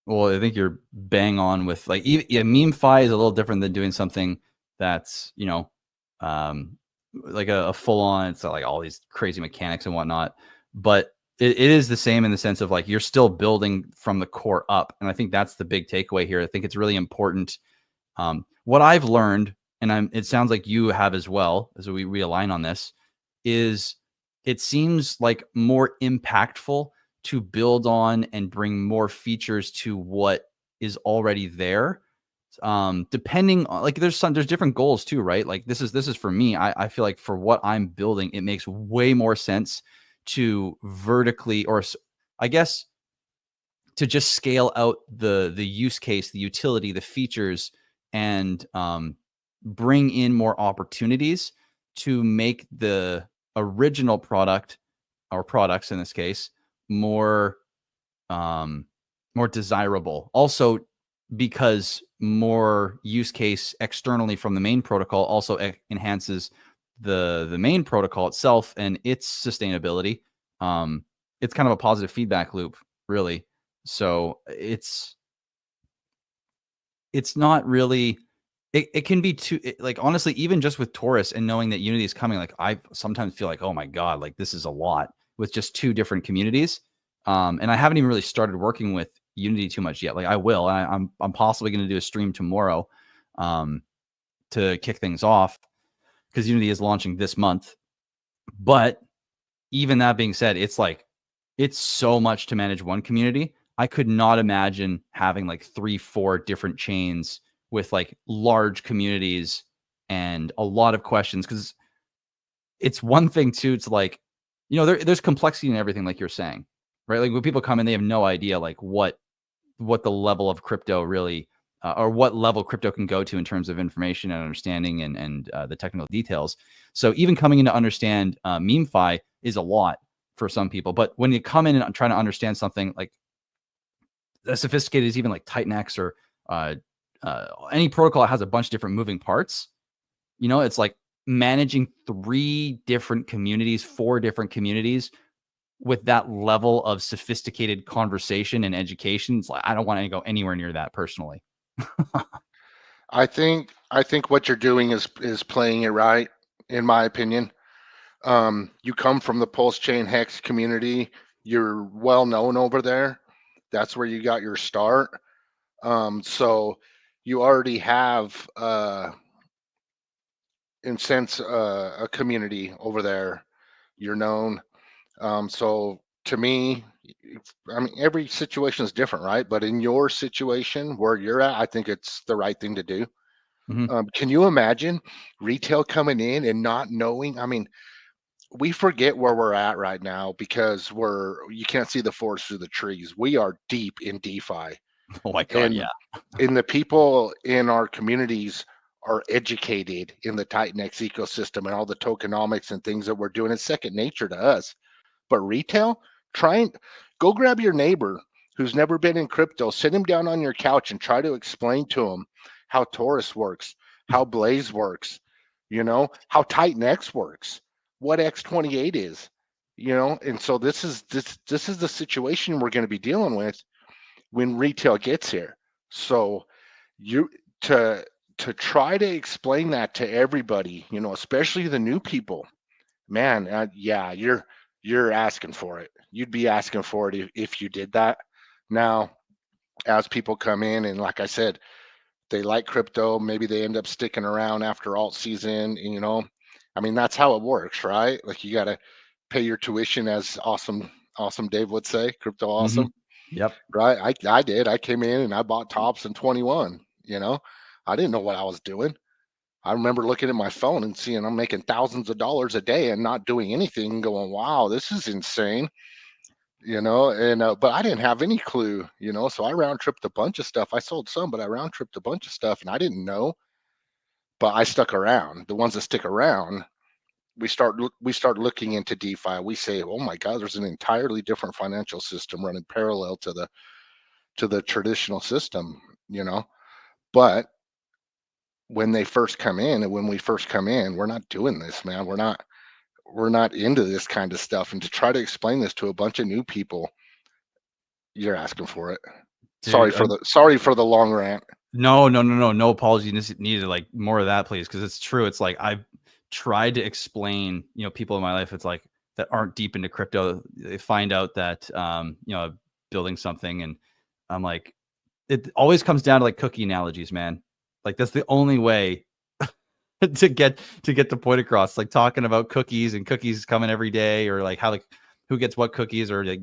Well, I think you're bang on with like, yeah, meme-fi is a little different than doing something that's, like a full-on, it's not like all these crazy mechanics and whatnot, but it is the same in the sense of like, you're still building from the core up. And I think that's the big takeaway here. I think it's really important. What I've learned, and it sounds like you have as well, as we align on this, is it seems like more impactful to build on and bring more features to what is already there. Depending on, like, there's different goals too, right? Like this is for me. I feel like for what I'm building, it makes way more sense to vertically, or I guess to just scale out the use case, the utility, the features, and bring in more opportunities to make the original product, or products in this case, more more desirable. Also, because more use case externally from the main protocol also enhances the main protocol itself and its sustainability. It's kind of a positive feedback loop, really. So it's not really, it can be too, like, honestly, even just with Torus and knowing that Unity is coming, like, I sometimes feel like, oh my God, like this is a lot with just 2 different communities. And I haven't even really started working with Unity too much yet. Like I will, and I'm possibly going to do a stream tomorrow, to kick things off, because Unity is launching this month. But even that being said, it's like, it's so much to manage one community. I could not imagine having like 3, 4 different chains with like large communities and a lot of questions. Cause it's one thing too, to like, there's complexity in everything, like you're saying, right? Like when people come in, they have no idea like what the level of crypto really, or what level crypto can go to in terms of information and understanding, and the technical details. So even coming in to understand MemeFi is a lot for some people. But when you come in and trying to understand something like as sophisticated as even like TitanX, or any protocol that has a bunch of different moving parts, it's like managing 3 different communities, 4 different communities with that level of sophisticated conversation and education. It's like, I don't want to go anywhere near that personally. I think what you're doing is playing it right, in my opinion. You come from the Pulse Chain Hex community. You're well known over there. That's where you got your start. So you already have, in sense, a community over there. You're known. So to me, I mean, every situation is different, right? But in your situation where you're at, I think it's the right thing to do. Mm-hmm. Can you imagine retail coming in and not knowing? I mean, we forget where we're at right now because you can't see the forest through the trees. We are deep in DeFi, Oh my God, and yeah. the people in our communities are educated in the TitanX ecosystem and all the tokenomics and things that we're doing. It's second nature to us. But retail, try and go grab your neighbor who's never been in crypto, sit him down on your couch and try to explain to him how Torus works, how Blaze works, how TitanX works, what X28 is, and so this is the situation we're going to be dealing with when retail gets here. So you to try to explain that to everybody, especially the new people, man, yeah, you're asking for it. You'd be asking for it if you did that. Now, as people come in and like I said, they like crypto, maybe they end up sticking around after alt season, I mean, that's how it works, right? Like you got to pay your tuition, as awesome Dave would say, crypto Mm-hmm. awesome, Yep. right? I did. I came in and I bought tops in 21, I didn't know what I was doing. I remember looking at my phone and seeing I'm making thousands of dollars a day and not doing anything, and going, "Wow, this is insane." And but I didn't have any clue, so I round tripped a bunch of stuff. I sold some, but I round tripped a bunch of stuff and I didn't know, but I stuck around. The ones that stick around, we start looking into DeFi. We say, "Oh my God, there's an entirely different financial system running parallel to the traditional system," But when they first come in, and when we first come in, we're not doing this, man. We're not into this kind of stuff. And to try to explain this to a bunch of new people, you're asking for it. Dude, sorry for the long rant. No apology needed. Like more of that, please, because it's true. It's like I've tried to explain, people in my life. It's like that aren't deep into crypto. They find out that building something, and I'm like, it always comes down to like cookie analogies, man. Like that's the only way to get the point across. Like talking about cookies and cookies coming every day, or like how like who gets what cookies, or like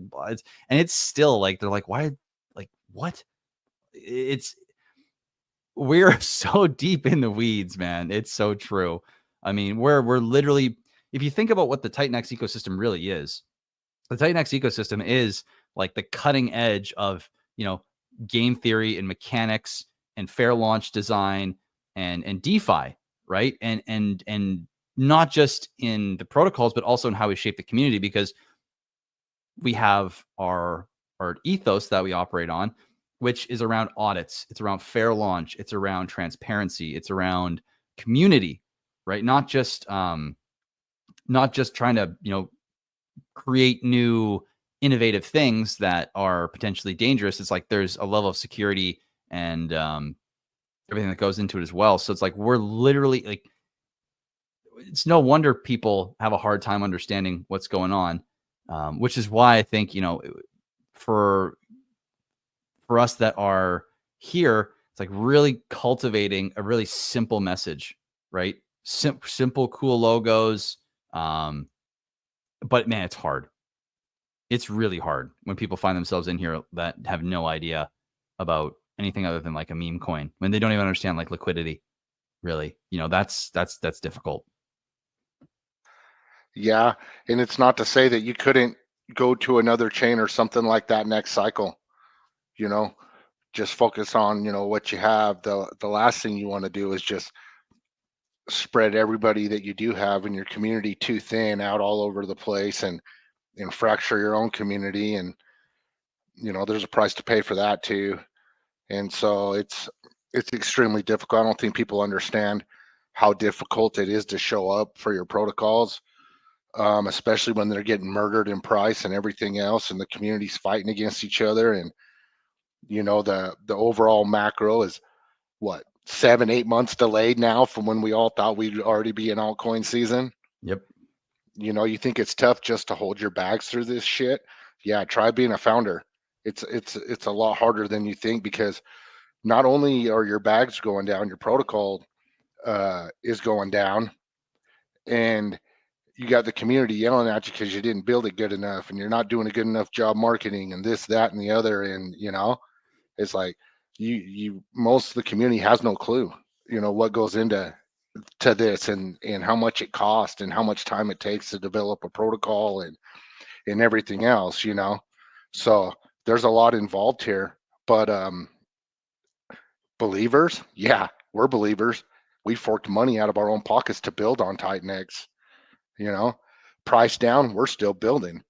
it's still like they're like, why, like what? We're so deep in the weeds, man. It's so true. I mean, we're literally, if you think about what the TitanX ecosystem really is, the TitanX ecosystem is like the cutting edge of, game theory and mechanics and fair launch design and DeFi, right? And not just in the protocols, but also in how we shape the community, because we have our ethos that we operate on, which is around audits. It's around fair launch. It's around transparency. It's around community, right? Not just trying to, create new innovative things that are potentially dangerous. It's like there's a level of security and everything that goes into it as well. So it's like we're literally like, it's no wonder people have a hard time understanding what's going on, which is why I think, for us that are here, it's like really cultivating a really simple message, right? Simple, cool logos. But man, it's hard. It's really hard when people find themselves in here that have no idea about anything other than like a meme coin, when they don't even understand like liquidity. Really, that's difficult. Yeah, and it's not to say that you couldn't go to another chain or something like that next cycle. Just focus on what you have. The last thing you want to do is just spread everybody that you do have in your community too thin out all over the place, and fracture your own community. And there's a price to pay for that too. And so it's extremely difficult. I don't think people understand how difficult it is to show up for your protocols, especially when they're getting murdered in price and everything else, and the community's fighting against each other. And the overall macro is what, 7-8 months delayed now from when we all thought we'd already be in altcoin season. Yep. You think it's tough just to hold your bags through this shit? Yeah, try being a founder. It's a lot harder than you think, because not only are your bags going down, your protocol is going down, and you got the community yelling at you because you didn't build it good enough, and you're not doing a good enough job marketing, and this, that, and the other. And it's like you most of the community has no clue, what goes into this, and how much it costs, and how much time it takes to develop a protocol, and everything else. So there's a lot involved here. But believers, yeah, we're believers. We forked money out of our own pockets to build on TitanX. Price down, we're still building.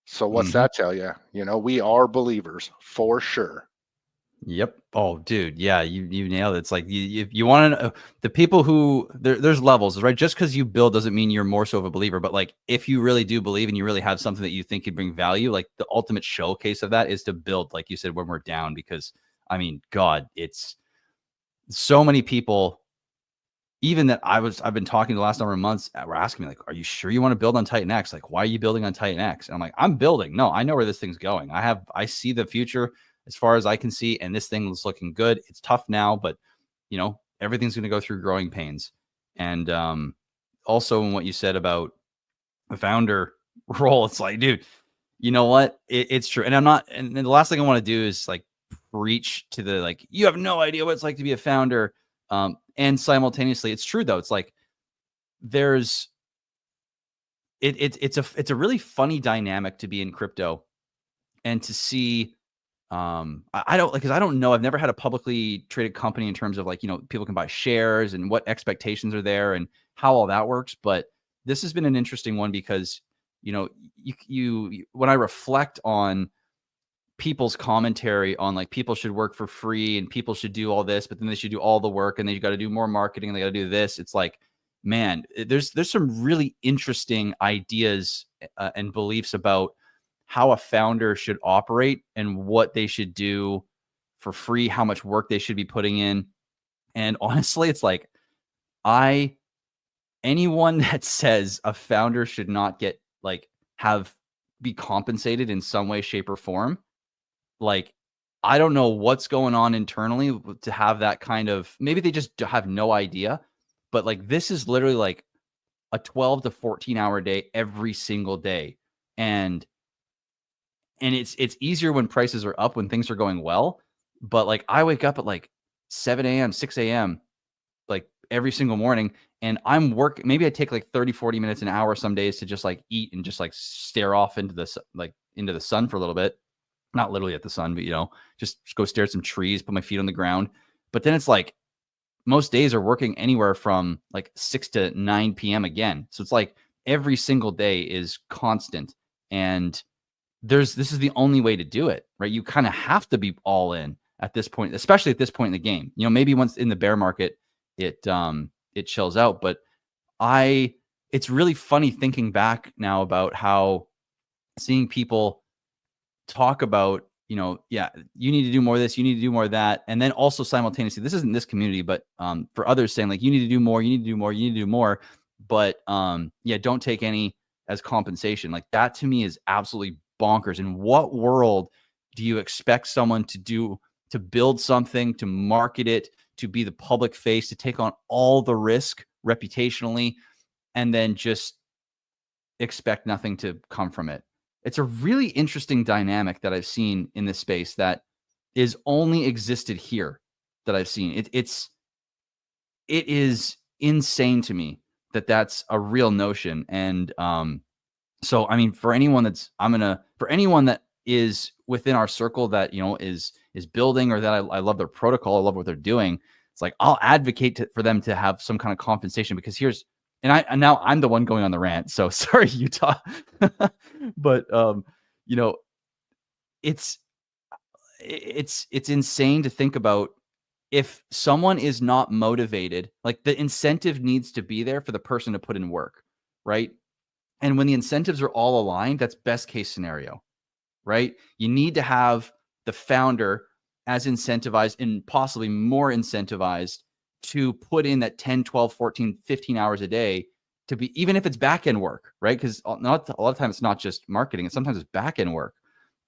So what's that tell you? We are believers for sure. Yep. Oh, dude. Yeah, you nailed it. It's like you want to know the people who there's levels, right? Just because you build doesn't mean you're more so of a believer. But like, if you really do believe and you really have something that you think could bring value, like the ultimate showcase of that is to build, like you said, when we're down. Because I mean, God, it's so many people. Even that I've been talking the last number of months, were asking me like, "Are you sure you want to build on TitanX? Like, why are you building on TitanX?" And I'm like, "I'm building. No, I know where this thing's going. I see the future as far as I can see, and this thing is looking good. It's tough now, but everything's going to go through growing pains." And also, in what you said about the founder role, it's like, dude, you know what? It's true. And I'm not. And the last thing I want to do is like preach to the like, you have no idea what it's like to be a founder. And simultaneously, it's true though. It's like it's a really funny dynamic to be in crypto and to see. I don't like, because I don't know. I've never had a publicly traded company in terms of like, people can buy shares and what expectations are there and how all that works. But this has been an interesting one because, you when I reflect on people's commentary on like people should work for free and people should do all this, but then they should do all the work and then you got to do more marketing and they got to do this. It's like, man, there's some really interesting ideas and beliefs about how a founder should operate and what they should do for free, how much work they should be putting in. And honestly, it's like, anyone that says a founder should not get be compensated in some way, shape, or form, like, I don't know what's going on internally to have that kind of, maybe they just have no idea, but like, this is literally like a 12 to 14 hour day every single day. And it's easier when prices are up, when things are going well. But like, I wake up at like 7 a.m., 6 a.m., like every single morning, and I'm working. Maybe I take like 30, 40 minutes, an hour some days to just like eat and just like stare off into the sun for a little bit. Not literally at the sun, but just go stare at some trees, put my feet on the ground. But then it's like, most days are working anywhere from like 6 to 9 p.m. again. So it's like every single day is constant. And this is the only way to do it, right? You kind of have to be all in at this point, especially at this point in the game. Maybe once in the bear market, it chills out. But it's really funny thinking back now about how seeing people talk about, yeah, you need to do more of this, you need to do more of that. And then also simultaneously, this isn't this community, but for others saying like, you need to do more, you need to do more, you need to do more. But yeah, don't take any as compensation. Like, that to me is absolutely bonkers. In what world do you expect someone to do, to build something, to market it, to be the public face, to take on all the risk reputationally, and then just expect nothing to come from it? It's a really interesting dynamic that I've seen in this space that is only existed here, that I've seen. It is insane to me that that's a real notion. And so, I mean, for anyone that is within our circle that, is building, or that I love their protocol, I love what they're doing, it's like, I'll advocate for them to have some kind of compensation, because and now I'm the one going on the rant. So sorry, Utah. But it's insane to think about. If someone is not motivated, like, the incentive needs to be there for the person to put in work, right? And when the incentives are all aligned, that's best case scenario, right? You need to have the founder as incentivized, and possibly more incentivized, to put in that 10, 12, 14, 15 hours a day, to be, even if it's back end work, right? Because a lot of times it's not just marketing, and sometimes it's back end work.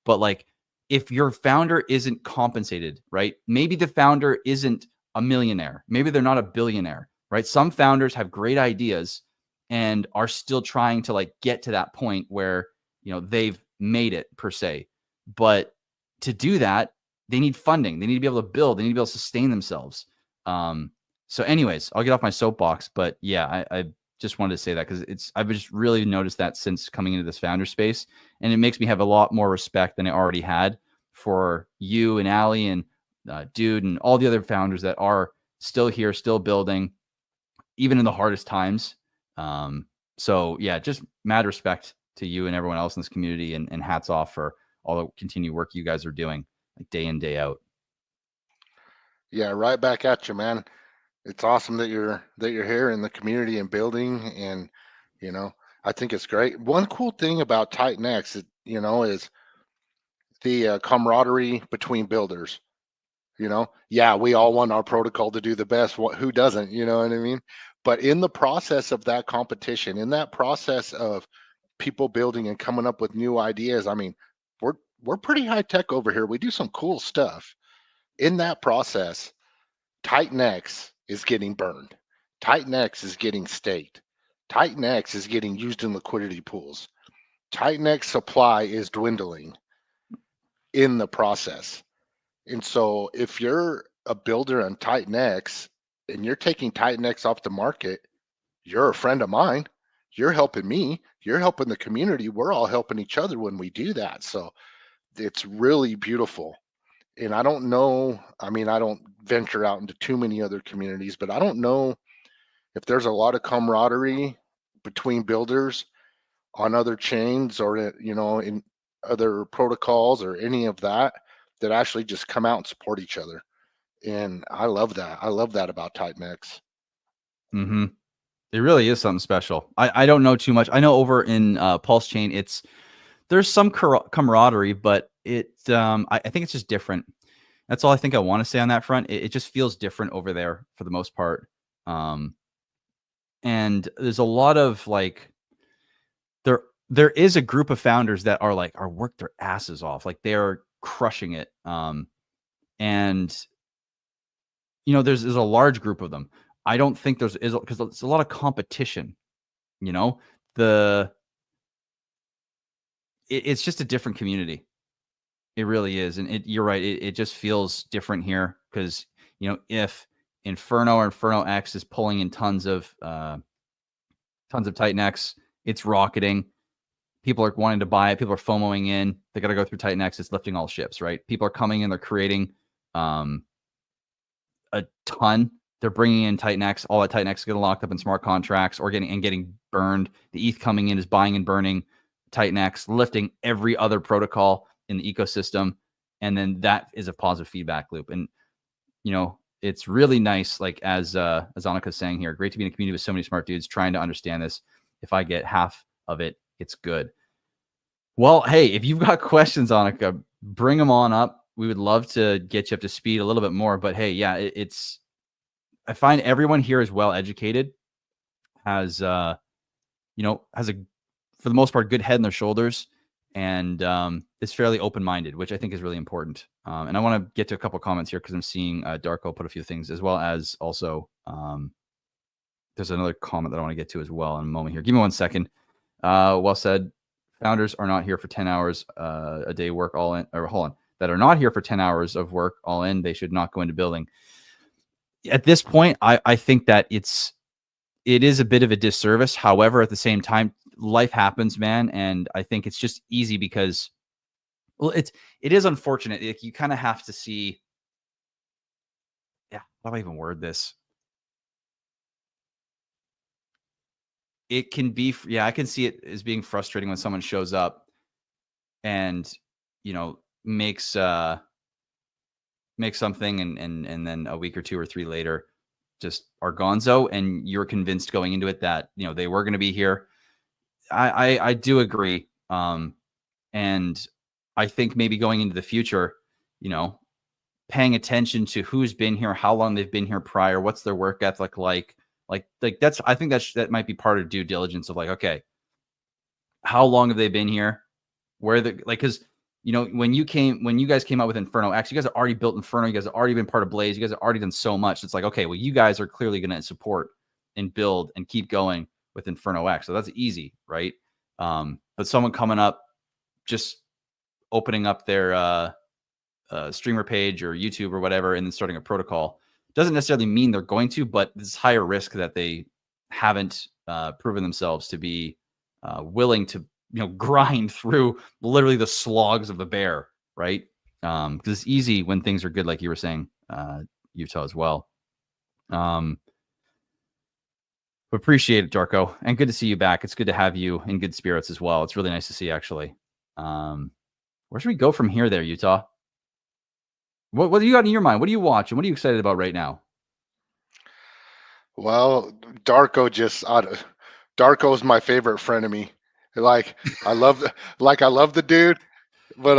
But like, if your founder isn't compensated, right? Maybe the founder isn't a millionaire. Maybe they're not a billionaire, right? Some founders have great ideas and are still trying to like get to that point where, they've made it, per se. But to do that, they need funding. They need to be able to build. They need to be able to sustain themselves. So anyways, I'll get off my soapbox, but yeah, I just wanted to say that, because I've just really noticed that since coming into this founder space, and it makes me have a lot more respect than I already had for you and Ali and Dude and all the other founders that are still here, still building, even in the hardest times. So yeah, just mad respect to you and everyone else in this community, and hats off for all the continued work you guys are doing, like, day in, day out. Yeah, right back at you, man. It's awesome that you're here in the community and building, and I think it's great. One cool thing about TitanX, is the camaraderie between builders. Yeah, we all want our protocol to do the best. Who doesn't? You know what I mean? But in the process of that competition, in that process of people building and coming up with new ideas, I mean, we're pretty high tech over here. We do some cool stuff. In that process, TitanX is getting burned. TitanX is getting staked. TitanX is getting used in liquidity pools. TitanX supply is dwindling in the process. And so if you're a builder on TitanX and you're taking TitanX off the market, you're a friend of mine. You're helping me. You're helping the community. We're all helping each other when we do that. So it's really beautiful. And I don't know, I mean, I don't venture out into too many other communities, but I don't know if there's a lot of camaraderie between builders on other chains, or in other protocols, or any of that actually just come out and support each other. And I love that. I love that about TitanX. Mm-hmm. It really is something special. I don't know too much. I know over in Pulse Chain, there's some camaraderie, but I think it's just different. That's all I think I want to say on that front. It just feels different over there for the most part. And there's a lot of like, there is a group of founders that are work their asses off. Like they're crushing it. And there's a large group of them. I don't think because it's a lot of competition, it's just a different community. It really is. And you're right. It just feels different here because, if Inferno or Inferno X is pulling in tons of TitanX, it's rocketing. People are wanting to buy it. People are FOMOing in. They got to go through TitanX. It's lifting all ships, right? People are coming in. They're creating a ton. They're bringing in TitanX. All that TitanX is getting locked up in smart contracts or getting burned. The ETH coming in is buying and burning TitanX, lifting every other protocol in the ecosystem. And then that is a positive feedback loop. And, it's really nice. Like as Annika's saying here, great to be in a community with so many smart dudes trying to understand this. If I get half of it, it's good. Well, hey, if you've got questions, Annika, bring them on up. We would love to get you up to speed a little bit more. But hey, yeah, I find everyone here is well educated, has a, for the most part, good head in their shoulders, and is fairly open-minded, which I think is really important. And I want to get to a couple comments here because I'm seeing Darko put a few things, as well as also there's another comment that I want to get to as well in a moment here. Give me 1 second. Well said. Founders are not here for 10 hours a day work all in, or hold on, that are not here for 10 hours of work all in. They should not go into building. At this point, I think that it is a bit of a disservice. However, at the same time, life happens, man. And I think it's just easy because, well, it is unfortunate. Like, you kind of have to see, how do I even word this? It can be, I can see it as being frustrating when someone shows up and, makes something and then a week or 2 or 3 later just are gonzo, and you're convinced going into it that, they were going to be here. I do agree. And I think maybe going into the future, paying attention to who's been here, how long they've been here prior, what's their work ethic like I think that might be part of due diligence of like, okay, how long have they been here? Because when you guys came out with Inferno X, you guys have already built Inferno, you guys have already been part of Blaze, you guys have already done so much. It's like, okay, well, you guys are clearly going to support and build and keep going with Inferno X. So that's easy, right? But someone coming up, just opening up their streamer page or YouTube or whatever, and then starting a protocol doesn't necessarily mean they're going to, but it's higher risk that they haven't proven themselves to be willing to, grind through literally the slogs of the bear, right? Because it's easy when things are good, like you were saying, Utah as well. Appreciate it, Darko, and good to see you back. It's good to have you in good spirits as well. It's really nice to see, actually. Where should we go from here there, Utah? What do you got in your mind? What are you watching? What are you excited about right now? Well, Darko's my favorite frenemy. Like I love the dude, but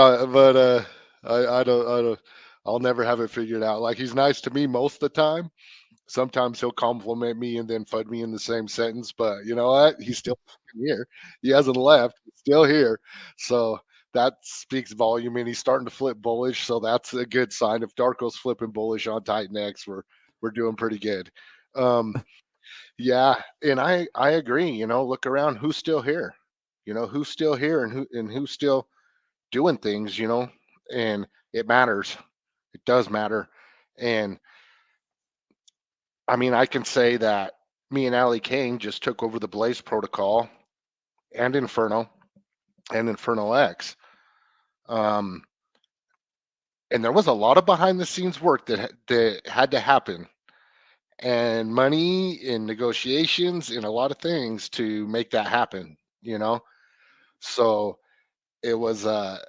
I'll never have it figured out. Like, he's nice to me most of the time. Sometimes he'll compliment me and then FUD me in the same sentence, but you know what? He's still here. He hasn't left. He's still here. So that speaks volume, and he's starting to flip bullish. So that's a good sign. If Darko's flipping bullish on TitanX, we're doing pretty good. Yeah, and I agree. Look around. Who's still here? Who's still here, and who's still doing things. And it matters. It does matter. And I mean, I can say that me and Ali King just took over the Blaze protocol and Inferno X. And there was a lot of behind the scenes work that had to happen, and money and negotiations and a lot of things to make that happen, So it wasn't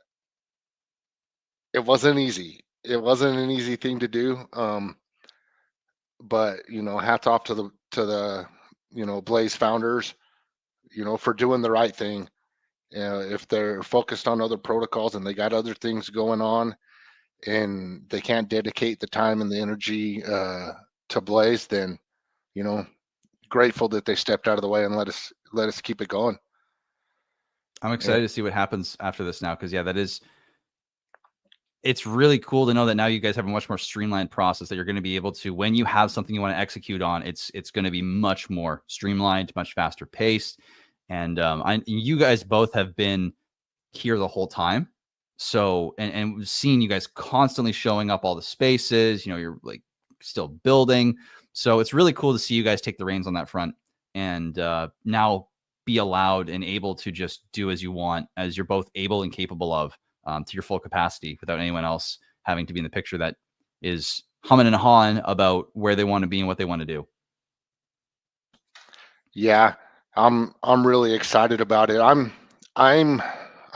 easy. It wasn't an easy thing to do. But hats off to the Blaze founders, for doing the right thing. If they're focused on other protocols and they got other things going on, and they can't dedicate the time and the energy to Blaze, then, you know, grateful that they stepped out of the way and let us keep it going. I'm excited to see what happens after this now, because it's really cool to know that now you guys have a much more streamlined process that you're going to be able to, when you have something you want to execute on, it's going to be much more streamlined, much faster paced. And you guys both have been here the whole time. So, and we've seen you guys constantly showing up all the spaces, you're like still building. So it's really cool to see you guys take the reins on that front and now be allowed and able to just do as you want, as you're both able and capable of, to your full capacity, without anyone else having to be in the picture that is humming and hawing about where they want to be and what they want to do. Yeah, I'm really excited about it. I'm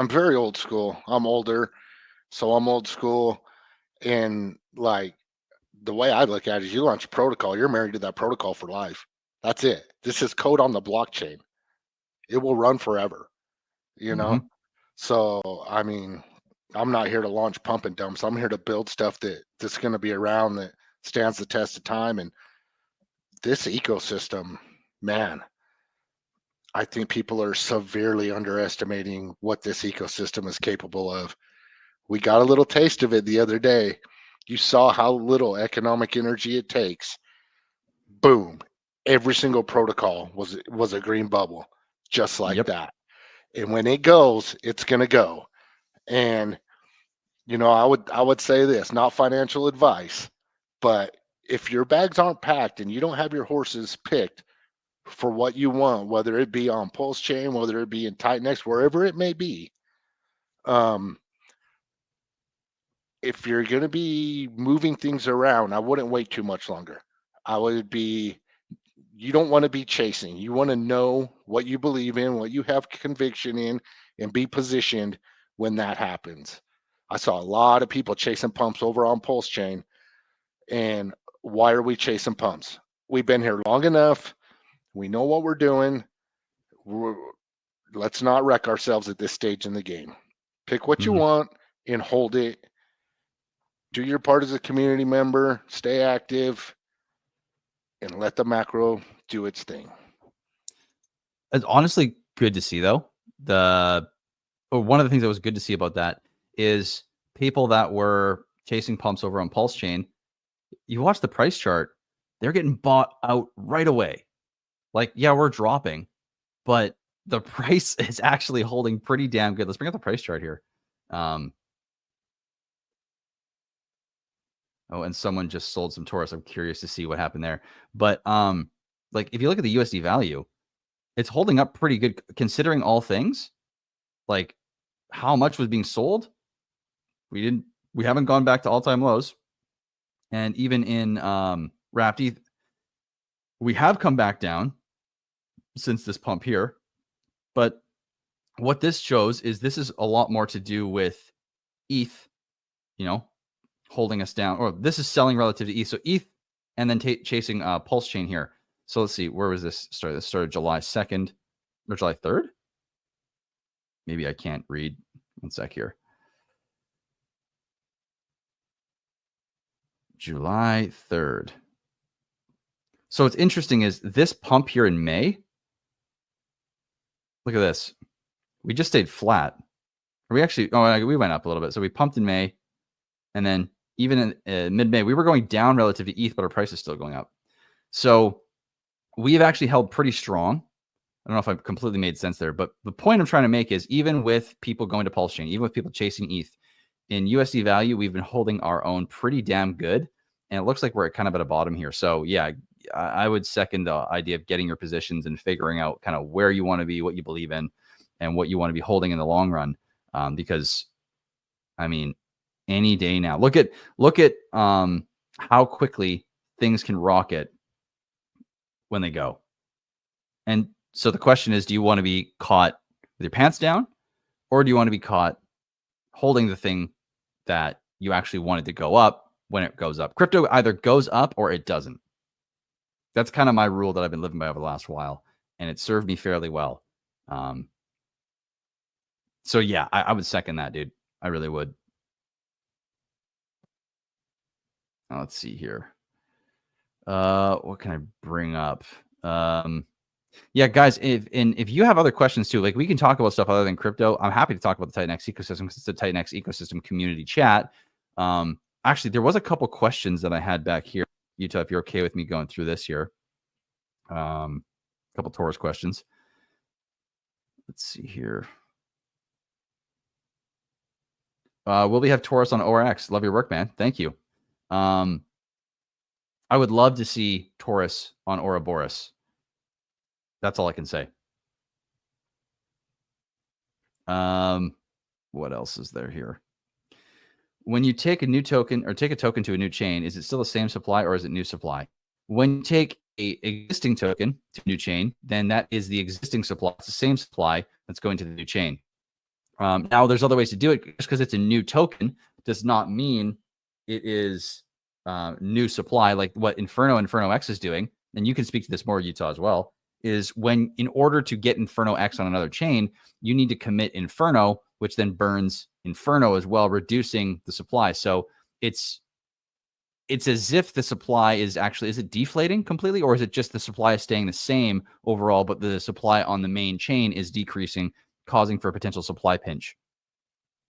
very old school. I'm older, so I'm old school. And like, the way I look at it is, you launch a protocol, you're married to that protocol for life. That's it. This is code on the blockchain. It will run forever, you know? So, I mean, I'm not here to launch pump and dumps. I'm here to build stuff that's going to be around, that stands the test of time. And this ecosystem, man, I think people are severely underestimating what this ecosystem is capable of. We got a little taste of it the other day. You saw how little economic energy it takes. Boom. Every single protocol was a green bubble, just like that. And when it goes, it's going to go. And I would say this, not financial advice, but if your bags aren't packed and you don't have your horses picked for what you want, whether it be on Pulse Chain, whether it be in TitanX, wherever it may be, if you're going to be moving things around, I wouldn't wait too much longer. You don't want to be chasing. You want to know what you believe in, what you have conviction in, and be positioned when that happens. I saw a lot of people chasing pumps over on Pulse Chain. And why are we chasing pumps? We've been here long enough. We know what we're doing. Let's not wreck ourselves at this stage in the game. Pick what you want and hold it. Do your part as a community member. Stay active. And let the macro do its thing. It's honestly good to see, though. One of the things that was good to see about that is people that were chasing pumps over on Pulse Chain, you watch the price chart, they're getting bought out right away. Like, yeah, we're dropping, but the price is actually holding pretty damn good. Let's bring up the price chart here. Oh, and someone just sold some Torus. I'm curious to see what happened there. But like, if you look at the USD value, it's holding up pretty good considering all things. Like, how much was being sold? We haven't gone back to all-time lows. And even in wrapped ETH, we have come back down since this pump here. But what this shows is this is a lot more to do with ETH, holding us down. Or this is selling relative to ETH. So ETH and then chasing Pulse Chain here. So let's see, where was this started? This started July 2nd or July 3rd. Maybe I can't read. One sec here. July 3rd. So what's interesting is this pump here in May. Look at this. We just stayed flat. We went up a little bit. So we pumped in May. And then even in mid-May, we were going down relative to ETH, but our price is still going up. So we've actually held pretty strong. I don't know if I completely made sense there, but the point I'm trying to make is, even with people going to Pulse Chain, even with people chasing ETH, in USD value, we've been holding our own pretty damn good. And it looks like we're kind of at a bottom here. So yeah, I would second the idea of getting your positions and figuring out kind of where you want to be, what you believe in, and what you want to be holding in the long run. Because, I mean, any day now, look at how quickly things can rocket when they go. And so the question is, do you want to be caught with your pants down, or do you want to be caught holding the thing that you actually wanted to go up when it goes up? Crypto either goes up or it doesn't. That's kind of my rule that I've been living by over the last while, and it served me fairly well. So yeah, I would second that, dude. I really would. let's see here. What can I bring up? Yeah, guys, if you have other questions too, like we can talk about stuff other than crypto. I'm happy to talk about the TitanX ecosystem because it's a TitanX ecosystem community chat. Actually, there was a couple questions that I had back here, Utah, if you're okay with me going through this here. A couple Torus questions. Let's see here. Will we have Torus on ORX? Love your work, man. Thank you. I would love to see Torus on Ouroboros. That's all I can say. What else is there here? When you take a new token or take a token to a new chain, is it still the same supply or is it new supply? When you take a existing token to a new chain, then that is the existing supply. It's the same supply that's going to the new chain. Now, there's other ways to do it. Just because it's a new token does not mean it is new supply, like what Inferno X is doing. And you can speak to this more, Utah, as well. Is when in order to get Inferno X on another chain, you need to commit Inferno, which then burns Inferno as well, reducing the supply. So it's as if the supply is actually, is it deflating completely, or is it just the supply is staying the same overall, but the supply on the main chain is decreasing, causing for a potential supply pinch?